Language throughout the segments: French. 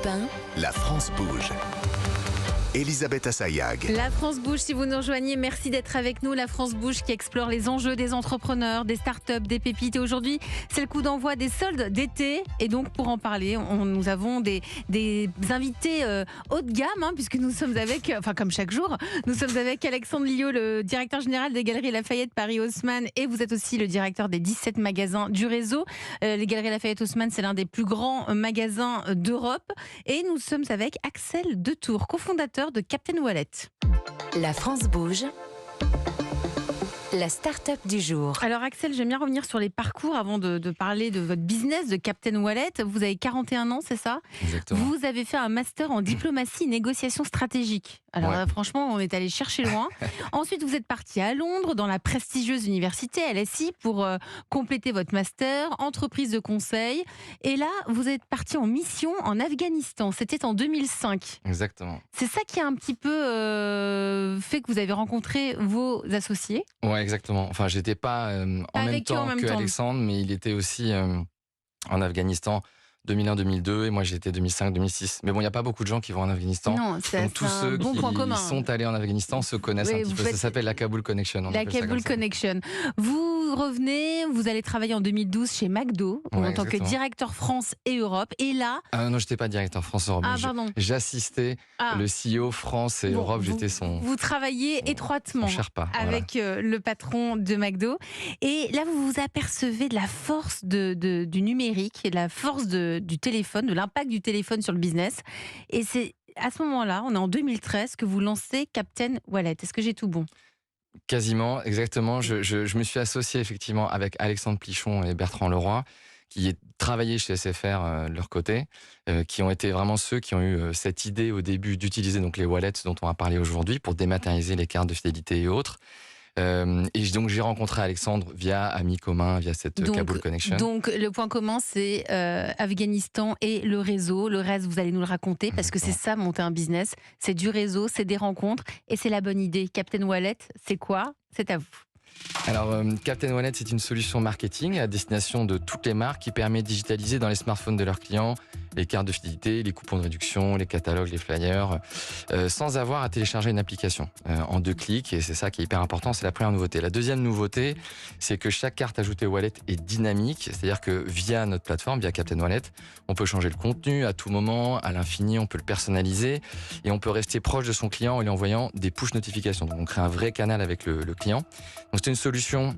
Europe 1. La France bouge. Elisabeth Assayag. La France bouge, si vous nous rejoignez, merci d'être avec nous. La France bouge qui explore les enjeux des entrepreneurs, des startups, des pépites. Et aujourd'hui, c'est le coup d'envoi des soldes d'été. Et donc, pour en parler, nous avons des invités haut de gamme, puisque nous sommes avec, comme chaque jour, nous sommes avec Alexandre Lillot, le directeur général des Galeries Lafayette Paris Haussmann. Et vous êtes aussi le directeur des 17 magasins du réseau. Les Galeries Lafayette Haussmann, c'est l'un des plus grands magasins d'Europe. Et nous sommes avec Axel Detour, cofondateur de Captain Wallet. La France bouge. La start-up du jour. Alors Axel, j'aime bien revenir sur les parcours avant de parler de votre business de Captain Wallet. Vous avez 41 ans, c'est ça ? Exactement. Vous avez fait un master en diplomatie et négociation stratégique. Alors franchement, on est allé chercher loin. Ensuite, vous êtes parti à Londres, dans la prestigieuse université LSI, pour compléter votre master, entreprise de conseil. Et là, vous êtes parti en mission en Afghanistan. C'était en 2005. Exactement. C'est ça qui a un petit peu fait que vous avez rencontré vos associés ? Ouais, exactement. Enfin, j'étais pas en même temps que Alexandre, mais il était aussi en Afghanistan 2001-2002 et moi j'étais 2005-2006. Mais bon, il n'y a pas beaucoup de gens qui vont en Afghanistan. Non, donc tous ceux bon qui sont allés en Afghanistan se connaissent un petit peu. Ça s'appelle la Kaboul Connection. La Kaboul Connection. Vous revenez, vous allez travailler en 2012 chez McDo en tant que directeur France et Europe. Et là... non, je n'étais pas directeur France et Europe. J'assistais le CEO France et Europe. J'étais son... Vous travaillez étroitement avec le patron de McDo. Et là, vous vous apercevez de la force du numérique et de la force du téléphone, de l'impact du téléphone sur le business. Et c'est à ce moment-là, on est en 2013, que vous lancez Captain Wallet. Est-ce que j'ai tout bon ? Quasiment, exactement. Je me suis associé effectivement avec Alexandre Plichon et Bertrand Leroy, qui travaillaient chez SFR de leur côté, qui ont été vraiment ceux qui ont eu cette idée au début d'utiliser donc les wallets dont on va parler aujourd'hui pour dématérialiser les cartes de fidélité et autres. Et donc j'ai rencontré Alexandre via amis communs, via cette Kaboul Connection. Donc le point commun, c'est Afghanistan et le réseau. Le reste, vous allez nous le raconter, parce que c'est ça, monter un business. C'est du réseau, c'est des rencontres, et c'est la bonne idée. Captain Wallet, c'est quoi ? C'est à vous. Alors, Captain Wallet, c'est une solution marketing à destination de toutes les marques qui permet de digitaliser dans les smartphones de leurs clients les cartes de fidélité, les coupons de réduction, les catalogues, les flyers, sans avoir à télécharger une application en 2 clics. Et c'est ça qui est hyper important, c'est la première nouveauté. La deuxième nouveauté, c'est que chaque carte ajoutée au wallet est dynamique, c'est-à-dire que via notre plateforme, via Captain Wallet, on peut changer le contenu à tout moment, à l'infini, on peut le personnaliser et on peut rester proche de son client en lui envoyant des push notifications. Donc on crée un vrai canal avec le client. Donc c'est une solution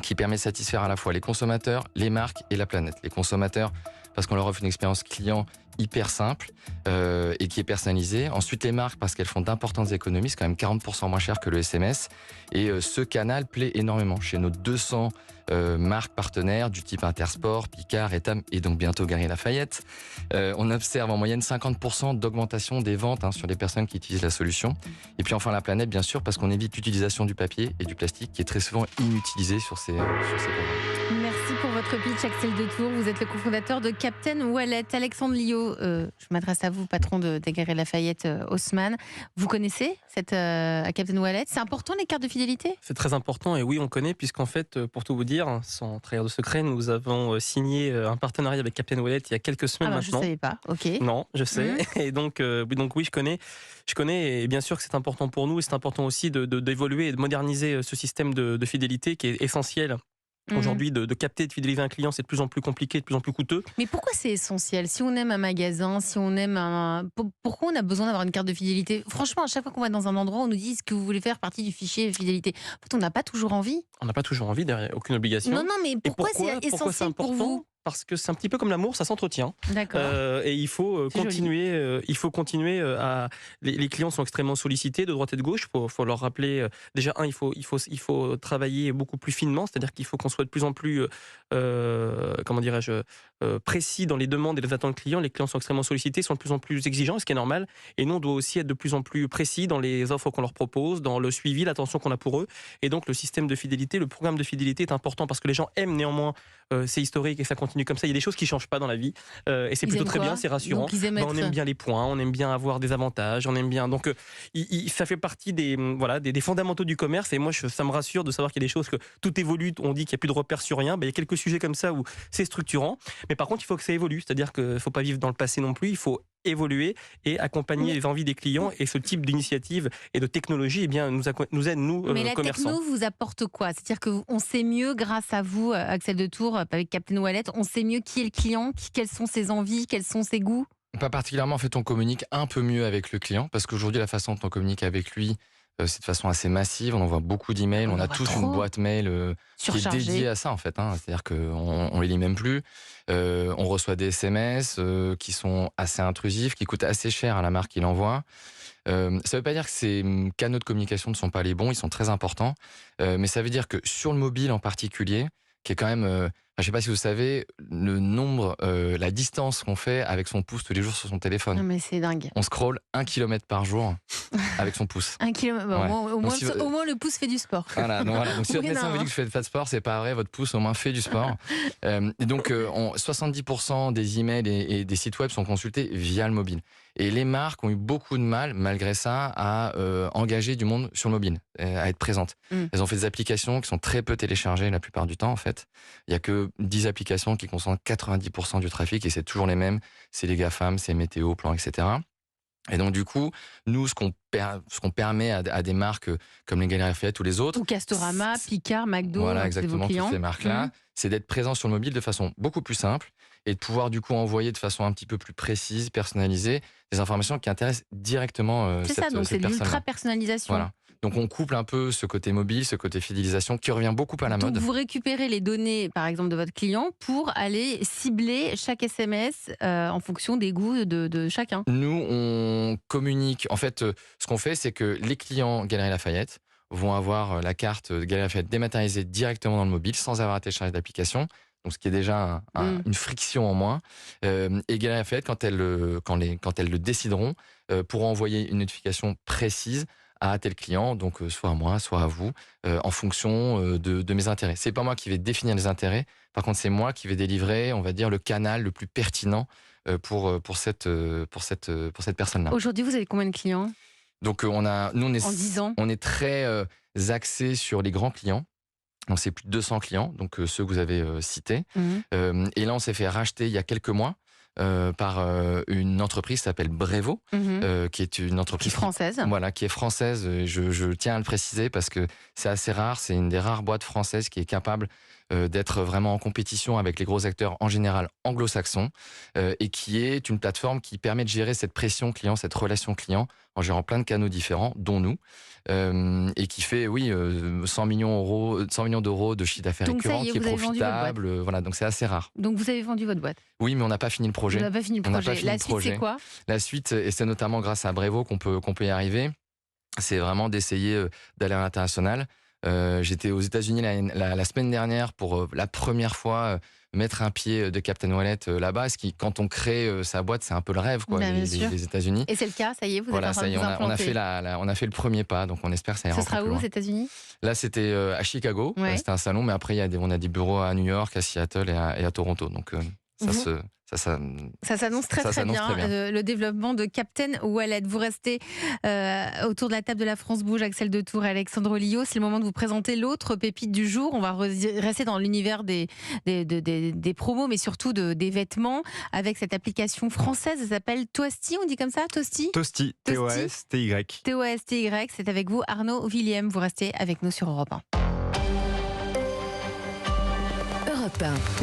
qui permet de satisfaire à la fois les consommateurs, les marques et la planète. Les consommateurs, parce qu'on leur offre une expérience client hyper simple et qui est personnalisée. Ensuite, les marques, parce qu'elles font d'importantes économies, c'est quand même 40% moins cher que le SMS. Et ce canal plaît énormément chez nos 200 marques partenaires du type Intersport, Picard, Etam et donc bientôt Galeries Lafayette. On observe en moyenne 50% d'augmentation des ventes sur les personnes qui utilisent la solution. Et puis enfin la planète, bien sûr, parce qu'on évite l'utilisation du papier et du plastique qui est très souvent inutilisé sur ces programmes. Merci pour votre pitch, Axel Detour. Vous êtes le cofondateur de Captain Wallet. Alexandre Lillot, je m'adresse à vous, patron des Galeries Lafayette Haussmann. Vous connaissez Captain Wallet ? C'est important, les cartes de fidélité ? C'est très important, et oui, on connaît, puisqu'en fait, pour tout vous dire, sans trahir de secret, nous avons signé un partenariat avec Captain Wallet il y a quelques semaines maintenant. Je ne savais pas, ok. Non, je sais. Et donc oui, je connais, et bien sûr que c'est important pour nous, et c'est important aussi d'évoluer et de moderniser ce système de fidélité qui est essentiel. Aujourd'hui, de capter, de fidéliser un client, c'est de plus en plus compliqué, de plus en plus coûteux. Mais pourquoi c'est essentiel ? Si on aime un magasin, si on aime pourquoi on a besoin d'avoir une carte de fidélité ? Franchement, à chaque fois qu'on va dans un endroit, on nous dit: est-ce que vous voulez faire partie du fichier fidélité ? En fait, on n'a pas toujours envie. On n'a pas toujours envie, derrière aucune obligation. Non, mais pourquoi c'est essentiel pour vous ? Parce que c'est un petit peu comme l'amour, ça s'entretient. D'accord. Et il faut continuer à. Les clients sont extrêmement sollicités de droite et de gauche. Il faut leur rappeler déjà il faut travailler beaucoup plus finement, c'est-à-dire qu'il faut qu'on soit de plus en plus précis dans les demandes et les attentes clients. Les clients sont extrêmement sollicités, sont de plus en plus exigeants, ce qui est normal. Et nous, on doit aussi être de plus en plus précis dans les offres qu'on leur propose, dans le suivi, l'attention qu'on a pour eux. Et donc le système de fidélité, le programme de fidélité est important parce que les gens aiment néanmoins c'est historique et ça continue comme ça. Il y a des choses qui ne changent pas dans la vie et c'est plutôt très bien, c'est rassurant. On aime bien les points, on aime bien avoir des avantages, on aime bien. Donc ça fait partie des fondamentaux du commerce et moi ça me rassure de savoir qu'il y a des choses que tout évolue. On dit qu'il n'y a plus de repères sur rien. Il y a quelques sujets comme ça où c'est structurant. Mais par contre, il faut que ça évolue. C'est-à-dire qu'il ne faut pas vivre dans le passé non plus. Il faut évoluer et accompagner les envies des clients. Et ce type d'initiative et de technologie, eh bien, nous aide, nous, Mais la commerçants. techno vous apporte quoi? C'est-à-dire qu'on sait mieux, grâce à vous, Axel de Tours, avec Captain Wallet, on sait mieux qui est le client, quelles sont ses envies, quels sont ses goûts? Pas particulièrement, en fait, on communique un peu mieux avec le client, parce qu'aujourd'hui, la façon dont on communique avec lui, c'est de façon assez massive. On envoie beaucoup d'emails, on a tous une boîte mail qui est Surchargé. dédiée à ça, en fait. C'est-à-dire qu'on les lit même plus. On reçoit des SMS qui sont assez intrusifs, qui coûtent assez cher à la marque qui l'envoie. Ça ne veut pas dire que ces canaux de communication ne sont pas les bons, ils sont très importants. Mais ça veut dire que sur le mobile en particulier, qui est quand même, je ne sais pas si vous savez, le nombre, la distance qu'on fait avec son pouce tous les jours sur son téléphone. Non mais c'est dingue. On scrolle 1 kilomètre par jour avec son pouce. 1 kilomètre, Ouais. au Donc, si vous- moins le pouce fait du sport. Voilà, donc si votre Oui, médecin non, vous dit que vous faites pas de sport, c'est pas vrai, votre pouce au moins fait du sport. Et donc 70% des emails et des sites web sont consultés via le mobile. Et les marques ont eu beaucoup de mal, malgré ça, à engager du monde sur le mobile, à être présentes. Elles ont fait des applications qui sont très peu téléchargées la plupart du temps, en fait. Il n'y a que 10 applications qui concentrent 90% du trafic et c'est toujours les mêmes. C'est les GAFAM, c'est Météo, Plan, etc. Et donc, du coup, nous, ce qu'on permet à des marques comme les Galeries Lafayette ou les autres, Ou Castorama, Picard, McDo, voilà, c'est vos exactement, clients. toutes ces marques-là, c'est d'être présent sur le mobile de façon beaucoup plus simple et de pouvoir du coup envoyer de façon un petit peu plus précise, personnalisée, des informations qui intéressent directement C'est cette ça, donc c'est cette de personne-là. l'ultra-personnalisation. Voilà. Donc on couple un peu ce côté mobile, ce côté fidélisation qui revient beaucoup à la Donc mode. vous récupérez les données, par exemple, de votre client pour aller cibler chaque SMS en fonction des goûts de chacun. Nous, on communique. En fait, ce qu'on fait, c'est que les clients Galeries Lafayette vont avoir la carte Galeries Lafayette dématérialisée directement dans le mobile sans avoir à télécharger d'application. Donc, ce qui est déjà une friction en moins. Et Galeries Lafayette, quand elles le décideront, pourront envoyer une notification précise à tel client, donc soit à moi, soit à vous, en fonction de mes intérêts. C'est pas moi qui vais définir les intérêts. Par contre, c'est moi qui vais délivrer, on va dire, le canal le plus pertinent pour cette personne-là. Aujourd'hui, vous avez combien de clients Donc, nous, en 10 ans? on est très axé sur les grands clients. Donc, c'est plus de 200 clients, donc ceux que vous avez cités. Et là, on s'est fait racheter il y a quelques mois par une entreprise qui s'appelle Brevo, qui est une entreprise Qui est française. Voilà, qui est française. Je tiens à le préciser parce que c'est assez rare. C'est une des rares boîtes françaises qui est capable d'être vraiment en compétition avec les gros acteurs en général anglo-saxons et qui est une plateforme qui permet de gérer cette pression client, cette relation client en gérant plein de canaux différents, dont nous, et qui fait 100 millions d'euros de chiffre d'affaires Donc ça y récurrent, est, qui est vous avez vendu votre boîte. profitable. Voilà, donc c'est assez rare. Donc vous avez vendu votre boîte. Oui, mais on n'a pas fini le projet. Vous n'avez pas fini le On n'a projet. pas fini La le suite, projet. c'est quoi? La suite, et c'est notamment grâce à Brevo qu'on peut y arriver, c'est vraiment d'essayer d'aller à l'international. J'étais aux États-Unis la semaine dernière pour la première fois mettre un pied de Captain Wallet là-bas. Ce qui, quand on crée sa boîte, c'est un peu le rêve, quoi, Bien sûr. les États-Unis. Et c'est le cas, ça y est, vous êtes Voilà, en train ça de y est, vous on a implanter. fait on a fait le premier pas, donc on espère que ça ira Ce encore sera plus où, loin. aux États-Unis? Là, c'était à Chicago, Ouais. c'était un salon, mais après on a des bureaux à New York, à Seattle et à Toronto. Donc ça s'annonce très ça très s'annonce bien, très bien. le développement de Captain Wallet. Vous restez autour de la table de la France Bouge, Axel de Tours et Alexandre Lio. C'est le moment de vous présenter l'autre pépite du jour. On va rester dans l'univers des promos, mais surtout des vêtements, avec cette application française. Elle s'appelle Toasty, on dit comme ça? Toasty? Toasty, T-O-A-S-T-Y. T-O-S-T-Y, c'est avec vous Arnaud Willem. Vous restez avec nous sur Europe 1. Europe 1.